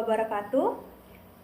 wabarakatuh.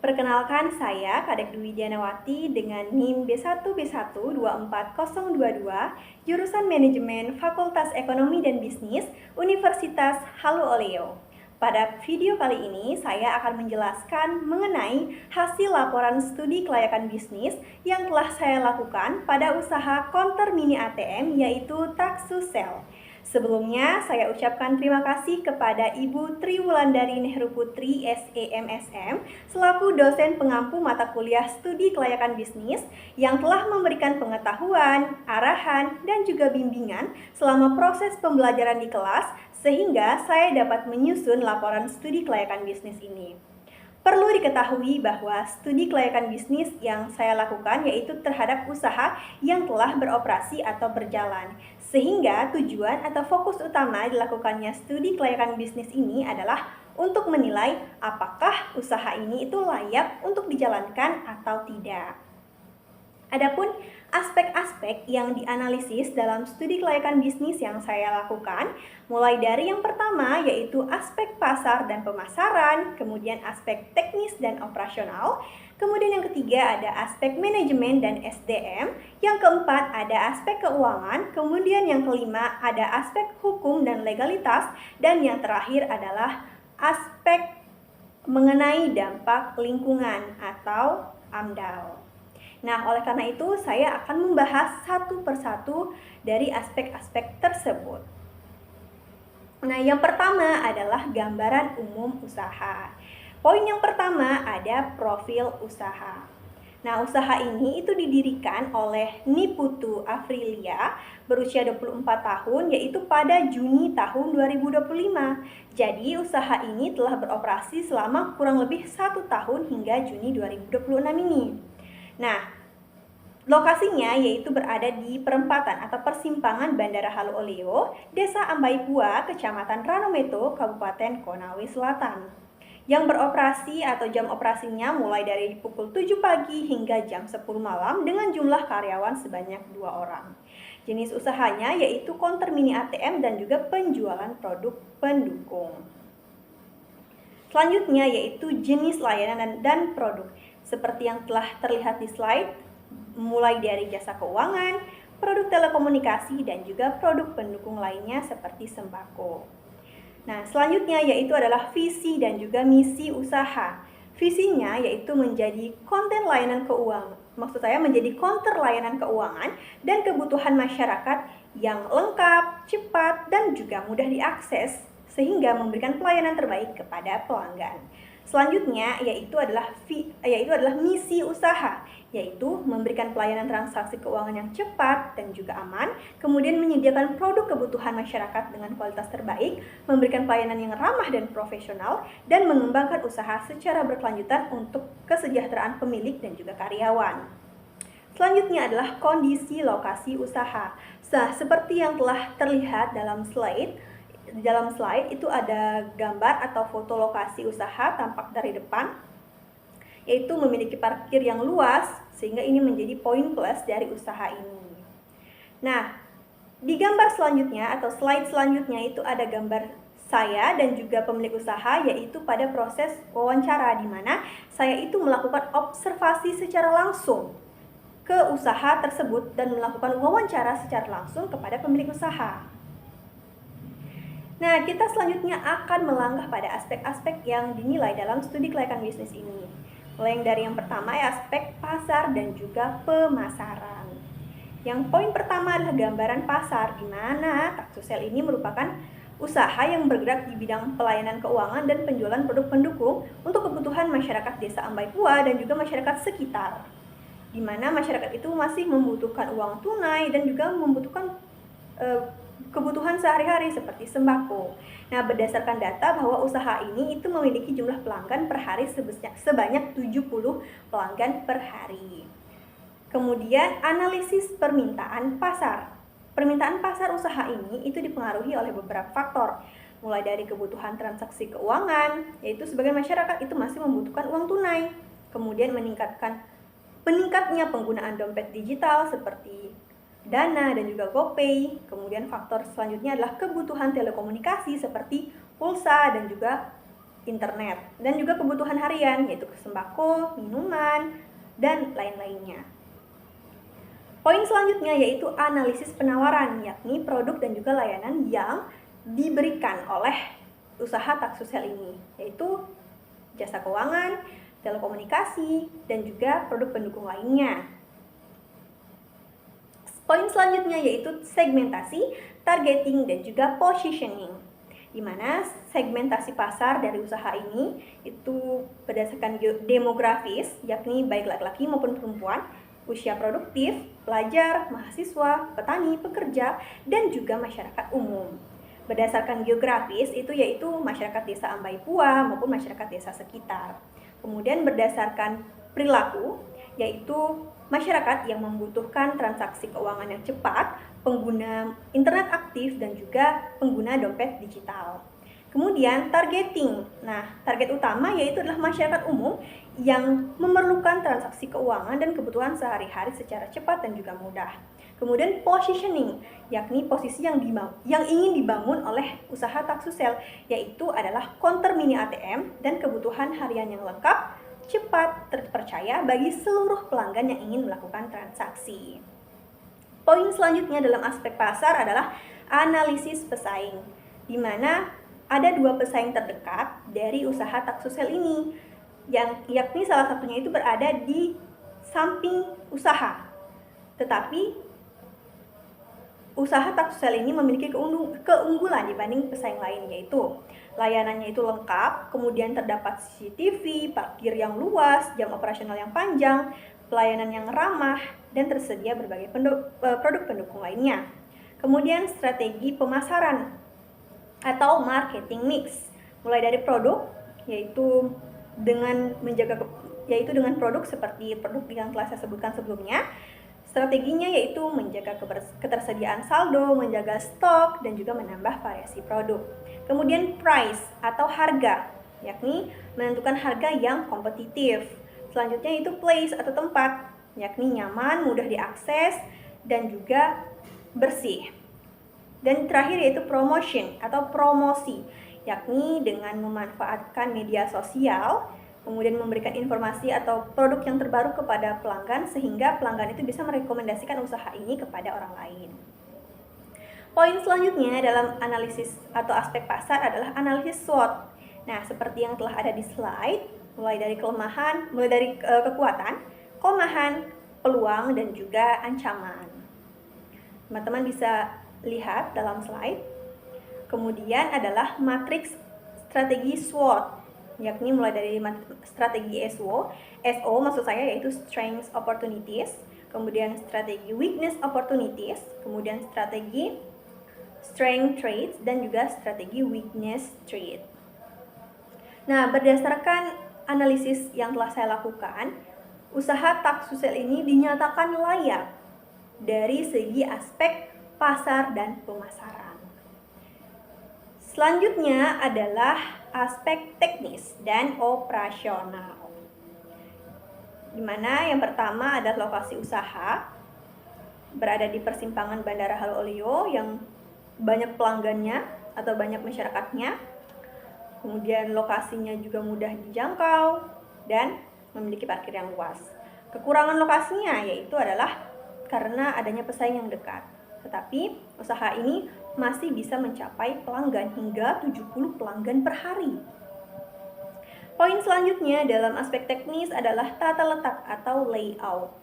Perkenalkan saya Kadek Dwi Dianawati dengan NIM B1B1 24022, jurusan Manajemen Fakultas Ekonomi dan Bisnis, Universitas Halu Oleo. Pada video kali ini, saya akan menjelaskan mengenai hasil laporan studi kelayakan bisnis yang telah saya lakukan pada usaha konter mini ATM yaitu Taksusel. Sebelumnya, saya ucapkan terima kasih kepada Ibu Triwulandari Nehru Putri SEMSM selaku dosen pengampu mata kuliah studi kelayakan bisnis yang telah memberikan pengetahuan, arahan, dan juga bimbingan selama proses pembelajaran di kelas sehingga saya dapat menyusun laporan studi kelayakan bisnis ini. Perlu diketahui bahwa studi kelayakan bisnis yang saya lakukan yaitu terhadap usaha yang telah beroperasi atau berjalan. Sehingga tujuan atau fokus utama dilakukannya studi kelayakan bisnis ini adalah untuk menilai apakah usaha ini itu layak untuk dijalankan atau tidak. Adapun aspek-aspek yang dianalisis dalam studi kelayakan bisnis yang saya lakukan, mulai dari yang pertama yaitu aspek pasar dan pemasaran, kemudian aspek teknis dan operasional, kemudian yang ketiga ada aspek manajemen dan SDM, yang keempat ada aspek keuangan, kemudian yang kelima ada aspek hukum dan legalitas, dan yang terakhir adalah aspek mengenai dampak lingkungan atau AMDAL. Nah, oleh karena itu saya akan membahas satu persatu dari aspek-aspek tersebut. Nah, yang pertama adalah gambaran umum usaha. Poin yang pertama ada profil usaha. Nah, usaha ini itu didirikan oleh Niputu Afrilia berusia 24 tahun yaitu pada Juni tahun 2025. Jadi, usaha ini telah beroperasi selama kurang lebih 1 tahun hingga Juni 2026 ini. Nah, lokasinya yaitu berada di perempatan atau persimpangan Bandara Halu Oleo, Desa Ambaipua, Kecamatan Ranometo, Kabupaten Konawe Selatan. Yang beroperasi atau jam operasinya mulai dari pukul 7 pagi hingga jam 10 malam dengan jumlah karyawan sebanyak 2 orang. Jenis usahanya yaitu konter mini ATM dan juga penjualan produk pendukung. Selanjutnya yaitu jenis layanan dan produk. Seperti yang telah terlihat di slide, mulai dari jasa keuangan, produk telekomunikasi, dan juga produk pendukung lainnya seperti sembako. Nah, selanjutnya yaitu adalah visi dan juga misi usaha. Visinya yaitu menjadi konten layanan keuangan. Maksud saya menjadi konter layanan keuangan dan kebutuhan masyarakat yang lengkap, cepat, dan juga mudah diakses sehingga memberikan pelayanan terbaik kepada pelanggan. Selanjutnya yaitu adalah misi usaha, yaitu memberikan pelayanan transaksi keuangan yang cepat dan juga aman, kemudian menyediakan produk kebutuhan masyarakat dengan kualitas terbaik, memberikan pelayanan yang ramah dan profesional, dan mengembangkan usaha secara berkelanjutan untuk kesejahteraan pemilik dan juga karyawan. Selanjutnya adalah kondisi lokasi usaha. Nah, seperti yang telah terlihat dalam slide, di dalam slide itu ada gambar atau foto lokasi usaha tampak dari depan, yaitu memiliki parkir yang luas sehingga ini menjadi poin plus dari usaha ini. Nah, di gambar selanjutnya atau slide selanjutnya itu ada gambar saya dan juga pemilik usaha yaitu pada proses wawancara di mana saya itu melakukan observasi secara langsung ke usaha tersebut dan melakukan wawancara secara langsung kepada pemilik usaha. Nah, kita selanjutnya akan melangkah pada aspek-aspek yang dinilai dalam studi kelayakan bisnis ini. Mulai dari yang pertama ya aspek pasar dan juga pemasaran. Yang poin pertama adalah gambaran pasar, di mana Taksusel ini merupakan usaha yang bergerak di bidang pelayanan keuangan dan penjualan produk pendukung untuk kebutuhan masyarakat Desa Ambaipua dan juga masyarakat sekitar. Di mana masyarakat itu masih membutuhkan uang tunai dan juga membutuhkan kebutuhan sehari-hari seperti sembako. Nah, berdasarkan data bahwa usaha ini itu memiliki jumlah pelanggan per hari sebanyak 70 pelanggan per hari. Kemudian analisis permintaan pasar. Permintaan pasar usaha ini itu dipengaruhi oleh beberapa faktor. Mulai dari kebutuhan transaksi keuangan, yaitu sebagian masyarakat itu masih membutuhkan uang tunai. Kemudian meningkatnya penggunaan dompet digital seperti Dana dan juga GoPay. Kemudian faktor selanjutnya adalah kebutuhan telekomunikasi seperti pulsa dan juga internet, dan juga kebutuhan harian yaitu sembako, minuman, dan lain-lainnya. Poin selanjutnya yaitu analisis penawaran, yakni produk dan juga layanan yang diberikan oleh usaha taksosel ini, yaitu jasa keuangan, telekomunikasi, dan juga produk pendukung lainnya. Poin selanjutnya yaitu segmentasi, targeting, dan juga positioning, di mana segmentasi pasar dari usaha ini itu berdasarkan demografis, yakni baik laki-laki maupun perempuan, usia produktif, pelajar, mahasiswa, petani, pekerja, dan juga masyarakat umum. Berdasarkan geografis itu yaitu masyarakat desa Ambaipua maupun masyarakat desa sekitar. Kemudian berdasarkan perilaku yaitu masyarakat yang membutuhkan transaksi keuangan yang cepat, pengguna internet aktif, dan juga pengguna dompet digital. Kemudian targeting. Nah, target utama yaitu adalah masyarakat umum yang memerlukan transaksi keuangan dan kebutuhan sehari-hari secara cepat dan juga mudah. Kemudian positioning, yakni posisi yang ingin dibangun oleh usaha taksosel, yaitu adalah counter mini ATM dan kebutuhan harian yang lengkap, cepat, terpercaya bagi seluruh pelanggan yang ingin melakukan transaksi. Poin selanjutnya dalam aspek pasar adalah analisis pesaing, di mana ada dua pesaing terdekat dari usaha taksosel ini, yakni salah satunya itu berada di samping usaha. Tetapi usaha taksosel ini memiliki keunggulan dibanding pesaing lain, yaitu layanannya itu lengkap, kemudian terdapat CCTV, parkir yang luas, jam operasional yang panjang, pelayanan yang ramah, dan tersedia berbagai produk pendukung lainnya. Kemudian strategi pemasaran atau marketing mix, mulai dari produk yaitu dengan produk seperti produk yang telah saya sebutkan sebelumnya. Strateginya yaitu menjaga ketersediaan saldo, menjaga stok, dan juga menambah variasi produk. Kemudian price atau harga, yakni menentukan harga yang kompetitif. Selanjutnya itu place atau tempat, yakni nyaman, mudah diakses, dan juga bersih. Dan terakhir yaitu promotion atau promosi, yakni dengan memanfaatkan media sosial, kemudian memberikan informasi atau produk yang terbaru kepada pelanggan sehingga pelanggan itu bisa merekomendasikan usaha ini kepada orang lain. Poin selanjutnya dalam analisis atau aspek pasar adalah analisis SWOT. Nah, seperti yang telah ada di slide, mulai dari kekuatan, kelemahan, peluang, dan juga ancaman. Teman-teman bisa lihat dalam slide. Kemudian adalah matriks strategi SWOT, yakni mulai dari strategi SO maksud saya yaitu strengths opportunities, kemudian strategi weakness opportunities, kemudian strategi strength traits, dan juga strategi weakness trait. Nah, berdasarkan analisis yang telah saya lakukan, usaha taksosel ini dinyatakan layak dari segi aspek pasar dan pemasaran. Selanjutnya adalah aspek teknis dan operasional, di mana yang pertama adalah lokasi usaha berada di persimpangan Bandara Halu Oleo yang banyak pelanggannya atau banyak masyarakatnya. Kemudian lokasinya juga mudah dijangkau dan memiliki parkir yang luas. Kekurangan lokasinya yaitu adalah karena adanya pesaing yang dekat. Tetapi usaha ini masih bisa mencapai pelanggan hingga 70 pelanggan per hari. Poin selanjutnya dalam aspek teknis adalah tata letak atau layout.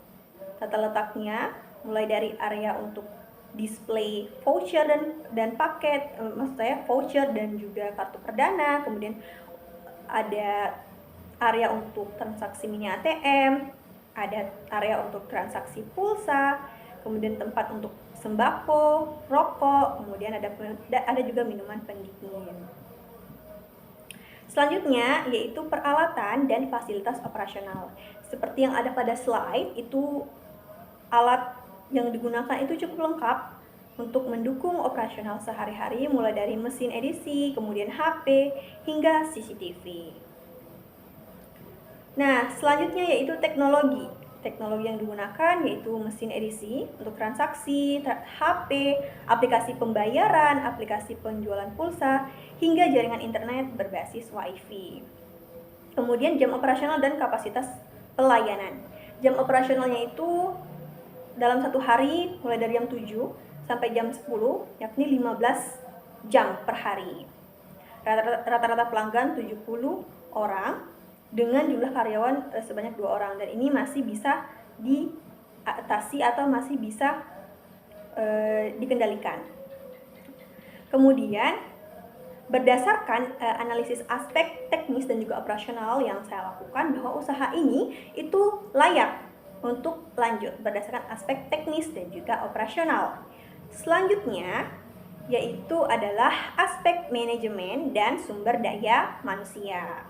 Tata letaknya mulai dari area untuk display voucher dan paket, maksud saya voucher dan juga kartu perdana, kemudian ada area untuk transaksi mini ATM, ada area untuk transaksi pulsa, kemudian tempat untuk sembako, rokok, kemudian ada juga minuman pendingin. Selanjutnya yaitu peralatan dan fasilitas operasional. Seperti yang ada pada slide, itu alat yang digunakan itu cukup lengkap untuk mendukung operasional sehari-hari, mulai dari mesin edisi, kemudian HP, hingga CCTV. Nah, selanjutnya yaitu teknologi. Teknologi yang digunakan yaitu mesin edisi untuk transaksi, HP, aplikasi pembayaran, aplikasi penjualan pulsa, hingga jaringan internet berbasis WiFi. Kemudian jam operasional dan kapasitas pelayanan. Jam operasionalnya itu dalam satu hari mulai dari jam 7 sampai jam 10, yakni 15 jam per hari. Rata-rata pelanggan 70 orang dengan jumlah karyawan sebanyak 2 orang, dan ini masih bisa diatasi atau masih bisa dikendalikan. Kemudian berdasarkan analisis aspek teknis dan juga operasional yang saya lakukan, bahwa usaha ini itu layak untuk lanjut berdasarkan aspek teknis dan juga operasional. Selanjutnya yaitu adalah aspek manajemen dan sumber daya manusia.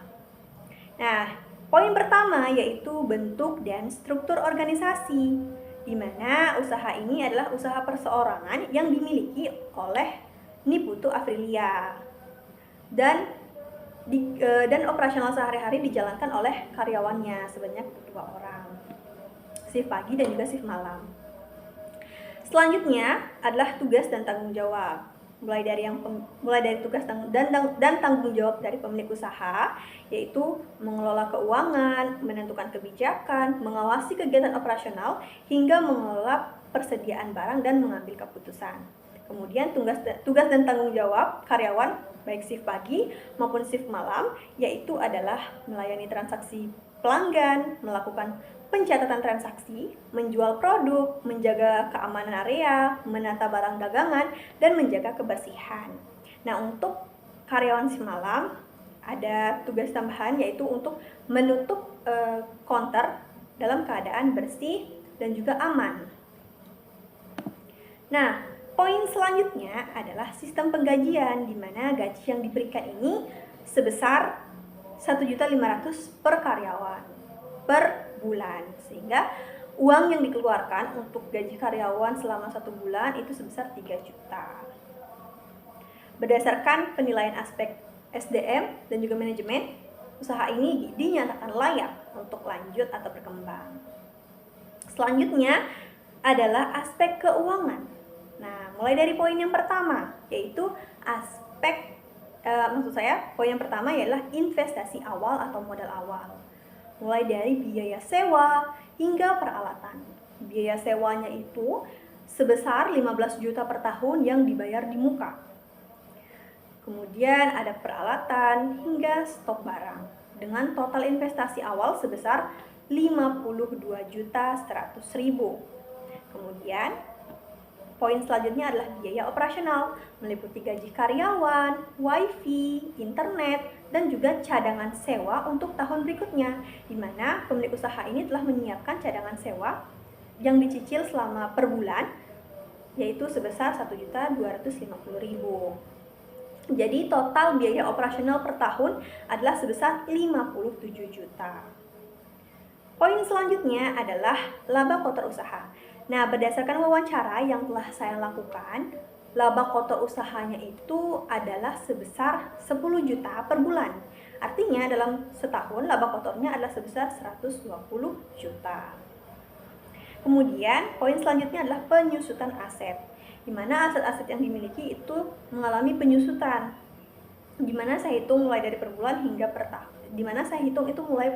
Nah, poin pertama yaitu bentuk dan struktur organisasi, di mana usaha ini adalah usaha perseorangan yang dimiliki oleh Niputu Afrilia dan operasional sehari-hari dijalankan oleh karyawannya sebanyak 2 orang, shift pagi dan juga shift malam. Selanjutnya adalah tugas dan tanggung jawab. Mulai dari tugas dan tanggung jawab dari pemilik usaha, yaitu mengelola keuangan, menentukan kebijakan, mengawasi kegiatan operasional, hingga mengelola persediaan barang dan mengambil keputusan. Kemudian tugas dan tanggung jawab karyawan baik shift pagi maupun shift malam, yaitu adalah melayani transaksi pelanggan, melakukan pencatatan transaksi, menjual produk, menjaga keamanan area, menata barang dagangan, dan menjaga kebersihan. Nah, untuk karyawan shift malam ada tugas tambahan, yaitu untuk menutup counter dalam keadaan bersih dan juga aman. Nah, poin selanjutnya adalah sistem penggajian, di mana gaji yang diberikan ini sebesar 1.500.000 per karyawan per bulan, sehingga uang yang dikeluarkan untuk gaji karyawan selama 1 bulan itu sebesar 3 juta. Berdasarkan penilaian aspek SDM dan juga manajemen, usaha ini dinyatakan layak untuk lanjut atau berkembang. Selanjutnya adalah aspek keuangan. Nah, mulai dari poin yang pertama, yaitu poin yang pertama ialah investasi awal atau modal awal. Mulai dari biaya sewa hingga peralatan. Biaya sewanya itu sebesar 15 juta per tahun yang dibayar di muka. Kemudian ada peralatan hingga stok barang dengan total investasi awal sebesar 52.100.000. Kemudian poin selanjutnya adalah biaya operasional, meliputi gaji karyawan, wifi, internet, dan juga cadangan sewa untuk tahun berikutnya, di mana pemilik usaha ini telah menyiapkan cadangan sewa yang dicicil selama per bulan, yaitu sebesar 1.250.000. Jadi total biaya operasional per tahun adalah sebesar 57 juta. Poin selanjutnya adalah laba kotor usaha. Nah, berdasarkan wawancara yang telah saya lakukan, laba kotor usahanya itu adalah sebesar 10 juta per bulan. Artinya dalam setahun laba kotornya adalah sebesar 120 juta. Kemudian, poin selanjutnya adalah penyusutan aset, di mana aset-aset yang dimiliki itu mengalami penyusutan, di mana saya hitung mulai dari per bulan hingga per tahun, di mana saya hitung itu mulai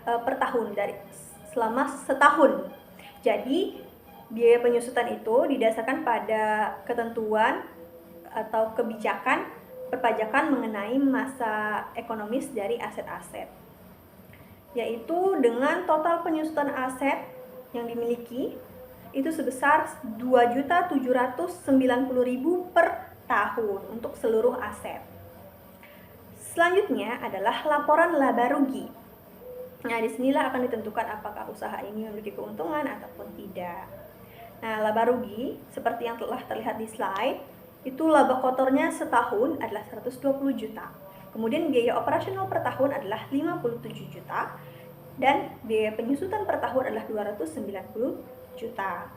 per tahun dari selama setahun. Jadi biaya penyusutan itu didasarkan pada ketentuan atau kebijakan perpajakan mengenai masa ekonomis dari aset-aset, yaitu dengan total penyusutan aset yang dimiliki itu sebesar 2.790.000 per tahun untuk seluruh aset. Selanjutnya adalah laporan laba rugi. Nah, disinilah akan ditentukan apakah usaha ini memiliki keuntungan ataupun tidak. Nah, laba rugi seperti yang telah terlihat di slide, itu laba kotornya setahun adalah 120 juta. Kemudian biaya operasional per tahun adalah 57 juta dan biaya penyusutan per tahun adalah 290 juta.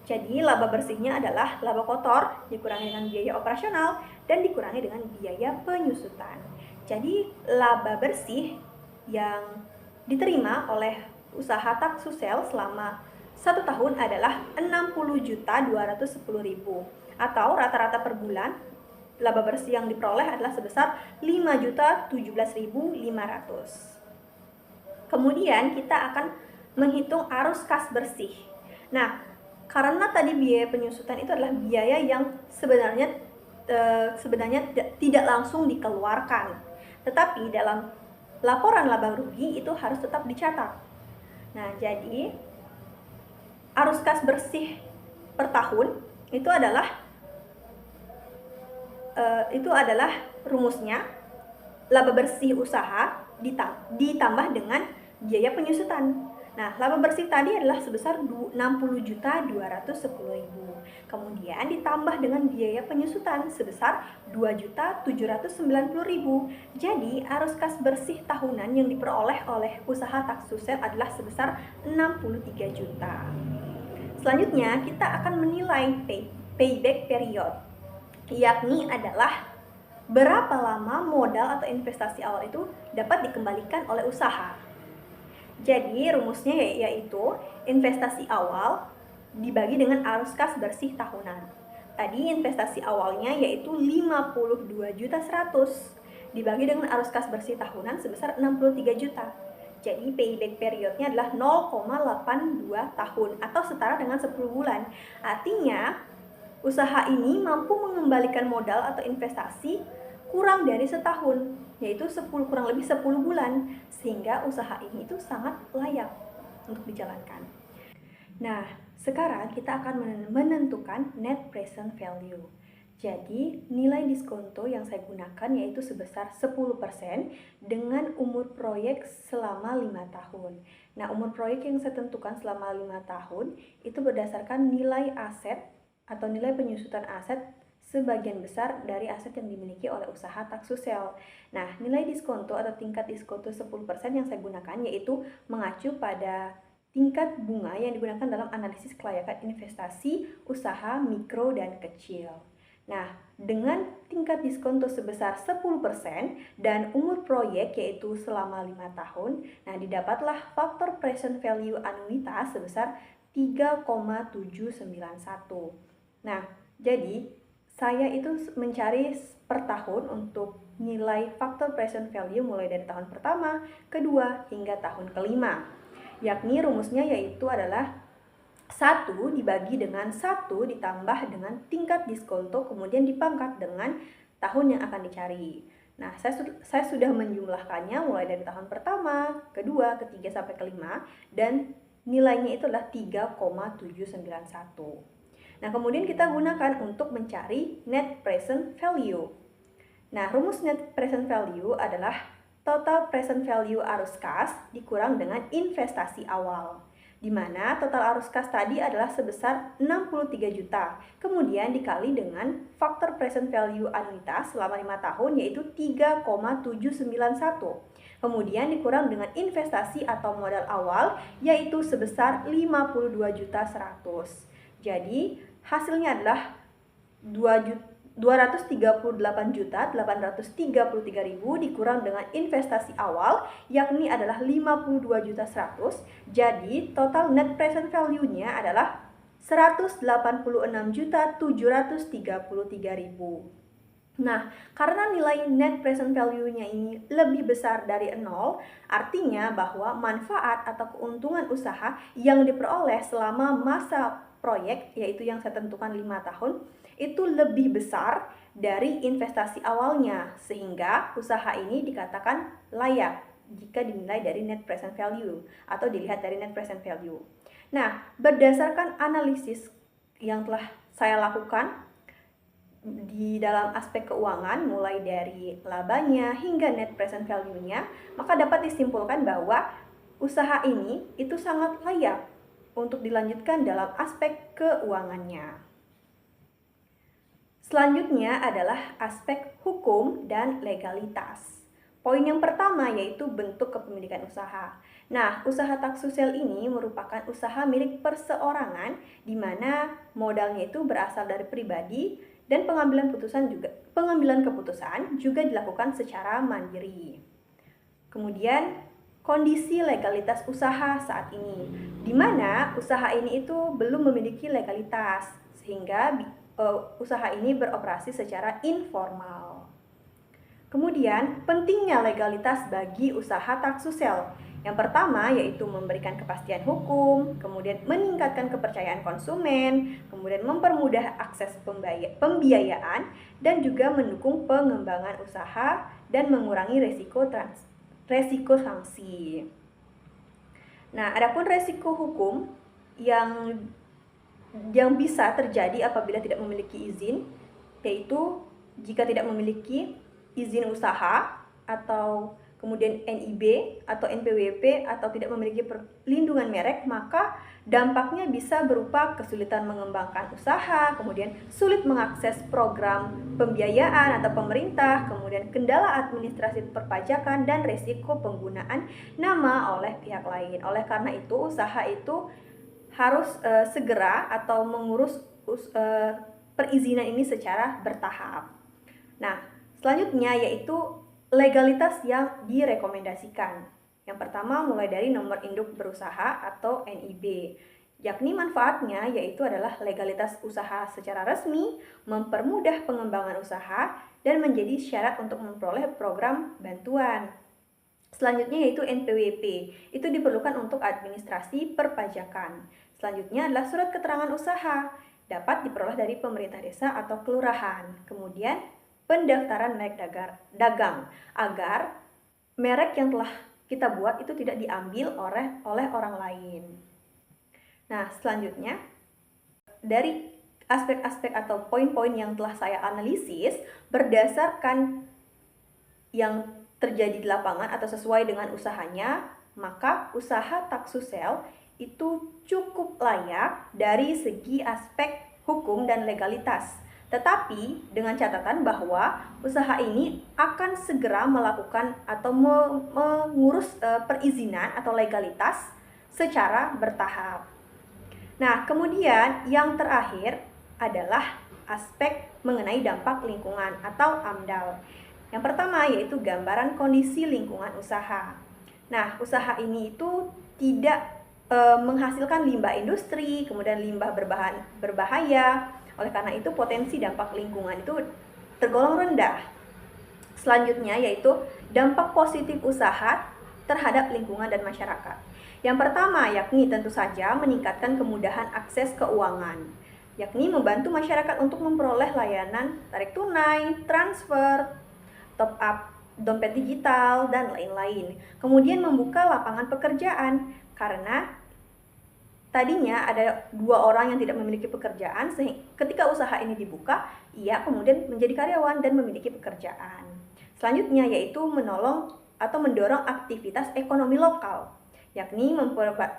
Jadi laba bersihnya adalah laba kotor dikurangi dengan biaya operasional dan dikurangi dengan biaya penyusutan. Jadi laba bersih yang diterima oleh usaha taksusel selama 1 tahun adalah 60.210.000 atau rata-rata per bulan laba bersih yang diperoleh adalah sebesar 5.017.500. Kemudian kita akan menghitung arus kas bersih. Nah, karena tadi biaya penyusutan itu adalah biaya yang sebenarnya tidak langsung dikeluarkan, tetapi dalam laporan laba rugi itu harus tetap dicatat. Nah, jadi arus kas bersih per tahun itu adalah rumusnya laba bersih usaha ditambah dengan biaya penyusutan. Nah, laba bersih tadi adalah sebesar 60.210.000. Kemudian ditambah dengan biaya penyusutan sebesar 2.790.000. Jadi, arus kas bersih tahunan yang diperoleh oleh usaha taksusel adalah sebesar 63 juta. Selanjutnya, kita akan menilai payback period, yakni adalah berapa lama modal atau investasi awal itu dapat dikembalikan oleh usaha. Jadi rumusnya yaitu investasi awal dibagi dengan arus kas bersih tahunan. Tadi investasi awalnya yaitu 52.100.000 dibagi dengan arus kas bersih tahunan sebesar 63 juta. Jadi payback periodnya adalah 0,82 tahun atau setara dengan 10 bulan. Artinya usaha ini mampu mengembalikan modal atau investasi kurang dari setahun, yaitu kurang lebih 10 bulan, sehingga usaha ini itu sangat layak untuk dijalankan. Nah, sekarang kita akan menentukan net present value. Jadi, nilai diskonto yang saya gunakan yaitu sebesar 10% dengan umur proyek selama 5 tahun. Nah, umur proyek yang saya tentukan selama 5 tahun itu berdasarkan nilai aset atau nilai penyusutan aset sebagian besar dari aset yang dimiliki oleh usaha taksusel. Nah, nilai diskonto atau tingkat diskonto 10% yang saya gunakan yaitu mengacu pada tingkat bunga yang digunakan dalam analisis kelayakan investasi usaha mikro dan kecil. Nah, dengan tingkat diskonto sebesar 10% dan umur proyek yaitu selama 5 tahun, nah didapatlah faktor present value anuitas sebesar 3,791. Nah, jadi saya itu mencari per tahun untuk nilai faktor present value mulai dari tahun pertama, kedua, hingga tahun kelima. Yakni rumusnya yaitu adalah 1 dibagi dengan 1 ditambah dengan tingkat diskonto kemudian dipangkat dengan tahun yang akan dicari. Nah, saya sudah menjumlahkannya mulai dari tahun pertama, kedua, ketiga, sampai kelima dan nilainya itu adalah 3,791. Nah, kemudian kita gunakan untuk mencari net present value. Nah, rumus net present value adalah total present value arus kas dikurang dengan investasi awal, di mana total arus kas tadi adalah sebesar 63 juta, kemudian dikali dengan faktor present value anuitas selama 5 tahun yaitu 3,791. Kemudian dikurang dengan investasi atau modal awal yaitu sebesar 52.100. Jadi hasilnya adalah 238.833.000 dikurang dengan investasi awal yakni adalah 52.100. Jadi total net present value-nya adalah 186.733.000. Nah, karena nilai net present value-nya ini lebih besar dari 0, artinya bahwa manfaat atau keuntungan usaha yang diperoleh selama masa proyek, yaitu yang saya tentukan 5 tahun, itu lebih besar dari investasi awalnya, sehingga usaha ini dikatakan layak jika dinilai dari net present value atau dilihat dari net present value. Nah, berdasarkan analisis yang telah saya lakukan di dalam aspek keuangan mulai dari labanya hingga net present value-nya, maka dapat disimpulkan bahwa usaha ini itu sangat layak untuk dilanjutkan dalam aspek keuangannya. Selanjutnya adalah aspek hukum dan legalitas. Poin yang pertama yaitu bentuk kepemilikan usaha. Nah, usaha taksusel ini merupakan usaha milik perseorangan di mana modalnya itu berasal dari pribadi dan pengambilan keputusan juga dilakukan secara mandiri. Kemudian kondisi legalitas usaha saat ini, di mana usaha ini itu belum memiliki legalitas, sehingga usaha ini beroperasi secara informal. Kemudian, pentingnya legalitas bagi usaha taksusel. Yang pertama yaitu memberikan kepastian hukum, kemudian meningkatkan kepercayaan konsumen, kemudian mempermudah akses pembiayaan, dan juga mendukung pengembangan usaha dan mengurangi resiko sanksi. Nah, adapun resiko hukum yang bisa terjadi apabila tidak memiliki izin, yaitu jika tidak memiliki izin usaha atau kemudian NIB atau NPWP atau tidak memiliki perlindungan merek, maka dampaknya bisa berupa kesulitan mengembangkan usaha, kemudian sulit mengakses program pembiayaan atau pemerintah, kemudian kendala administrasi perpajakan, dan resiko penggunaan nama oleh pihak lain. Oleh karena itu, usaha itu harus segera atau mengurus perizinan ini secara bertahap. Nah, selanjutnya yaitu legalitas yang direkomendasikan. Yang pertama mulai dari nomor induk berusaha atau NIB, yakni manfaatnya yaitu adalah legalitas usaha secara resmi, mempermudah pengembangan usaha, dan menjadi syarat untuk memperoleh program bantuan. Selanjutnya yaitu NPWP, itu diperlukan untuk administrasi perpajakan. Selanjutnya adalah surat keterangan usaha, dapat diperoleh dari pemerintah desa atau kelurahan. Kemudian pendaftaran merek dagang agar merek yang telah kita buat itu tidak diambil oleh orang lain. Nah, selanjutnya dari aspek-aspek atau poin-poin yang telah saya analisis berdasarkan yang terjadi di lapangan atau sesuai dengan usahanya, maka usaha taksusel itu cukup layak dari segi aspek hukum dan legalitas. Tetapi dengan catatan bahwa usaha ini akan segera melakukan atau mengurus perizinan atau legalitas secara bertahap. Nah, kemudian yang terakhir adalah aspek mengenai dampak lingkungan atau AMDAL. Yang pertama yaitu gambaran kondisi lingkungan usaha. Nah, usaha ini itu tidak menghasilkan limbah industri, kemudian limbah berbahaya. Oleh karena itu potensi dampak lingkungan itu tergolong rendah. Selanjutnya yaitu dampak positif usaha terhadap lingkungan dan masyarakat. Yang pertama yakni tentu saja meningkatkan kemudahan akses keuangan, yakni membantu masyarakat untuk memperoleh layanan tarik tunai, transfer, top up dompet digital, dan lain-lain. Kemudian membuka lapangan pekerjaan karena tadinya ada 2 orang yang tidak memiliki pekerjaan, sehingga ketika usaha ini dibuka, ia kemudian menjadi karyawan dan memiliki pekerjaan. Selanjutnya yaitu menolong atau mendorong aktivitas ekonomi lokal, yakni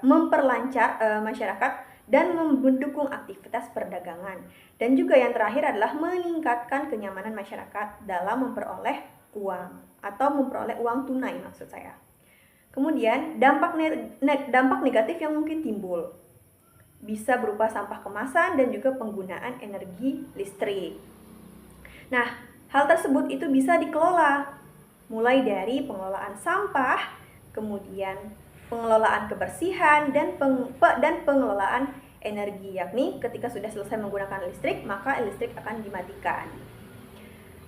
memperlancar masyarakat dan mendukung aktivitas perdagangan. Dan juga yang terakhir adalah meningkatkan kenyamanan masyarakat dalam memperoleh uang atau memperoleh uang tunai maksud saya. Kemudian dampak negatif yang mungkin timbul bisa berupa sampah kemasan dan juga penggunaan energi listrik. Nah, hal tersebut itu bisa dikelola mulai dari pengelolaan sampah, kemudian pengelolaan kebersihan dan pengelolaan energi, yakni ketika sudah selesai menggunakan listrik maka listrik akan dimatikan.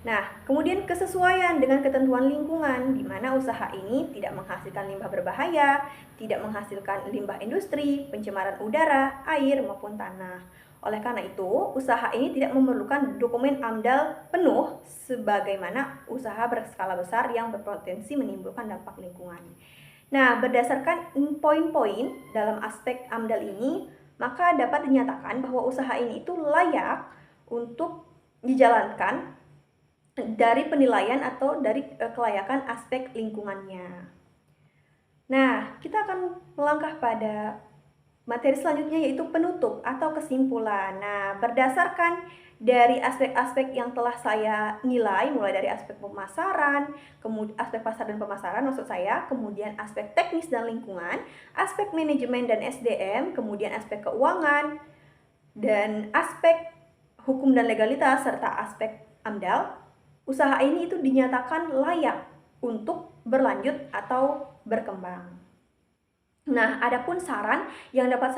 Nah, kemudian kesesuaian dengan ketentuan lingkungan, di mana usaha ini tidak menghasilkan limbah berbahaya, tidak menghasilkan limbah industri, pencemaran udara, air, maupun tanah. Oleh karena itu, usaha ini tidak memerlukan dokumen AMDAL penuh sebagaimana usaha berskala besar yang berpotensi menimbulkan dampak lingkungan. Nah, berdasarkan poin-poin dalam aspek AMDAL ini, maka dapat dinyatakan bahwa usaha ini itu layak untuk dijalankan dari penilaian atau dari kelayakan aspek lingkungannya. Nah, kita akan melangkah pada materi selanjutnya yaitu penutup atau kesimpulan. Nah, berdasarkan dari aspek-aspek yang telah saya nilai, mulai dari aspek pemasaran, kemudian aspek pasar dan pemasaran maksud saya, kemudian aspek teknis dan lingkungan, aspek manajemen dan SDM, kemudian aspek keuangan, dan aspek hukum dan legalitas, serta aspek AMDAL, usaha ini itu dinyatakan layak untuk berlanjut atau berkembang. Nah, adapun saran yang dapat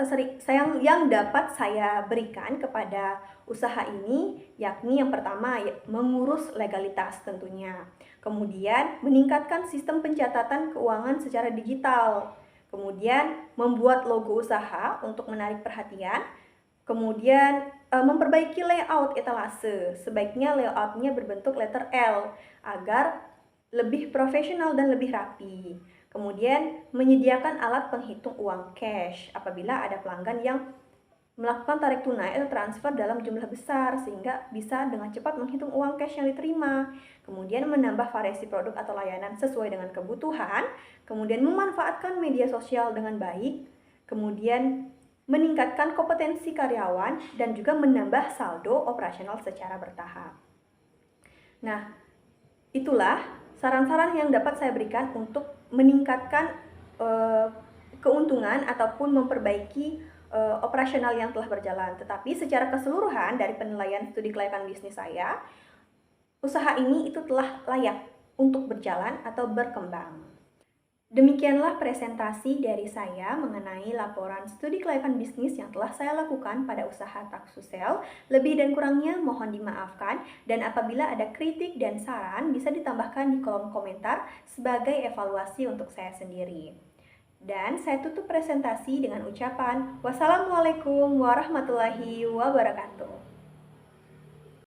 saya berikan kepada usaha ini, yakni yang pertama mengurus legalitas tentunya. Kemudian meningkatkan sistem pencatatan keuangan secara digital. Kemudian membuat logo usaha untuk menarik perhatian. Kemudian memperbaiki layout etalase. Sebaiknya layoutnya berbentuk letter L agar lebih profesional dan lebih rapi. Kemudian menyediakan alat penghitung uang cash apabila ada pelanggan yang melakukan tarik tunai atau transfer dalam jumlah besar sehingga bisa dengan cepat menghitung uang cash yang diterima. Kemudian menambah variasi produk atau layanan sesuai dengan kebutuhan. Kemudian memanfaatkan media sosial dengan baik. Kemudian meningkatkan kompetensi karyawan dan juga menambah saldo operasional secara bertahap. Nah, itulah saran-saran yang dapat saya berikan untuk meningkatkan keuntungan ataupun memperbaiki operasional yang telah berjalan. Tetapi secara keseluruhan dari penilaian studi kelayakan bisnis saya, usaha ini itu telah layak untuk berjalan atau berkembang. Demikianlah presentasi dari saya mengenai laporan studi kelayakan bisnis yang telah saya lakukan pada usaha Taksusel. Lebih dan kurangnya mohon dimaafkan, dan apabila ada kritik dan saran bisa ditambahkan di kolom komentar sebagai evaluasi untuk saya sendiri. Dan saya tutup presentasi dengan ucapan wassalamualaikum warahmatullahi wabarakatuh.